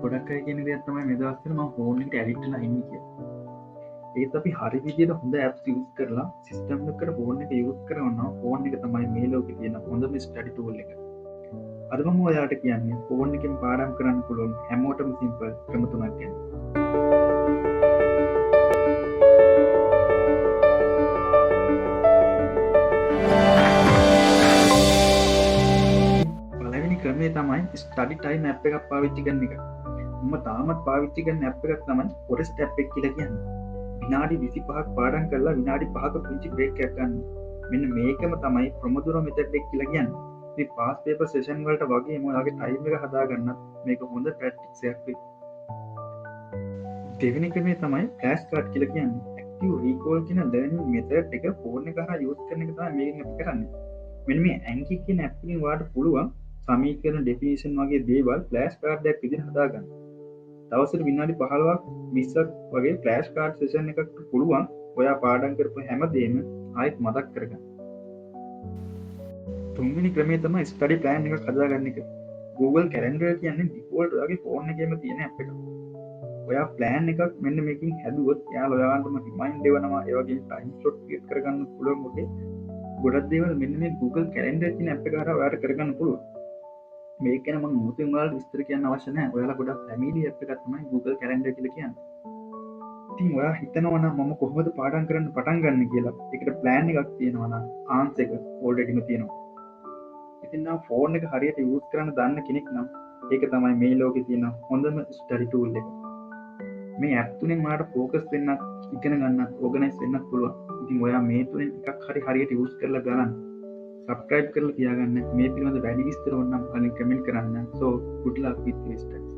ගොඩක් අය කියන දෙයක් තමයි මේ දවස්වල මම ෆෝන් එකට ඇඩික්ට් වෙලා ඉන්නේ කියලා. ඒත් අපි හරි විදිහට හොඳ ඇප්ස් යූස් කරලා සිස්ටම් එකකට ෆෝන් එක යූස් කරනවා ෆෝන් එක තමයි මේ ලෝකේ තියෙන හොඳම ස්ටඩි ටූල් එක. අද මම ඔයාලට කියන්නේ ෆෝන් එකෙන් පාඩම් කරන්න පුළුවන් හැමෝටම සිම්පල් ක්‍රම තුනක් ගැන. පළවෙනි ක්‍රමය තමයි ස්ටඩි ටයිම් ඇප් එකක් පාවිච්චි කරන එක. මම තාමත් පාවිච්චි කරන ඇප් එකක් තමයි ෆොරෙස්ට් ඇප් එක කියලා කියන්නේ. විනාඩි 25ක් පාඩම් කරලා විනාඩි 5ක පුංචි බ්‍රේක් එකක් ගන්න. මෙන්න මේකම තමයි ප්‍රොමොඩෝරෝ මෙතඩ් එක කියලා කියන්නේ. මේ පාස් පේපර් සෙෂන් වලට වගේම ඔයාගේ ටයිම් එක හදාගන්න මේක හොඳ ප්‍රැක්ටිස් එකක් වෙයි. දෙවෙනි ක්‍රමය තමයි ෆ්ලෑෂ් කාඩ් කියලා කියන්නේ. ඇක්ටිව් රීකෝල් කියන ලර්නින් මෙතඩ් එක ෆෝන් එක හරහා යූස් කරන එක තමයි මේකෙන් අපි කරන්නේ. මෙන්න මේ ඇන්කි කියන ඇප් එකෙන් ඔයාලට පුළුවන් සමීකරණ ඩෙෆිනිෂන් වගේ දේවල් ෆ්ලෑෂ් කාඩ් එකක් විදිහට හදාගන්න. දවසට විනාඩි 15ක් 20ක් වගේ ෆ්ලෑෂ් කාඩ් සෙෂන් එකකට පුළුවන් ඔයා පාඩම් කරපු හැමදේම ආයෙත් මතක් කරගන්න. තුන්වෙනි ක්‍රමය තමයි ස්ටඩි ප්ලෑන් එකක් හදාගන්න එක. Google Calendar කියන්නේ ඩිෆෝල්ට් ඔයාගේ ෆෝන් එකේම තියෙන ඇප් එකක්. ඔයා ප්ලෑන් එකක් මෙන්න මේකෙන් හැදුවොත් එයාලා ඔයාලටම රිමයින්ඩ් දෙවනවා. ඒ වගේම ටයිම් ස්ලොට් ක්‍රියේට් කරගන්න පුළුවන් මොකද ගොඩක් දේවල් මෙන්න මේ Google Calendar කියන ඇප් එක හරහා ඔයාලට කරගන්න පුළුවන්. මේක ගැන මම මුලින්ම ඔයාලට විස්තර කියන්න අවශ්‍ය නැහැ. ඔයාලා ගොඩක් ෆැමිලි ඇප් එකක් තමයි Google Calendar කියලා කියන්නේ. ඉතින් ඔයා හිතනවා නම් මම කොහොමද පාඩම් කරන්න පටන් ගන්න කියලා. ඒකට ප්ලෑන් එකක් තියෙනවා නම් ආන්සර් එක ඕල්රෙඩිම තියෙනවා. ඉතින් නම් ෆෝන් එක හරියට යූස් කරන්න දන්න කෙනෙක් නම් ඒක තමයි මේ ලෝකේ තියෙන හොඳම ස්ටඩි ටූල් එක. මේ ඇප් තුනෙන් ඔයාලට ෆෝකස් වෙන්නත්, ඉගෙන ගන්නත්, ඕගනයිස් වෙන්නත් පුළුවන්. ඉතින් ඔයා මේ තුනෙන් එකක් හරියට යූස් කරලා ගන්න. subscribe කරලා තියාගන්න. මේ පිළිබඳ වැඩි විස්තර ඕන නම් කලින් කමෙන්ට් කරන්න. So good luck with your studies.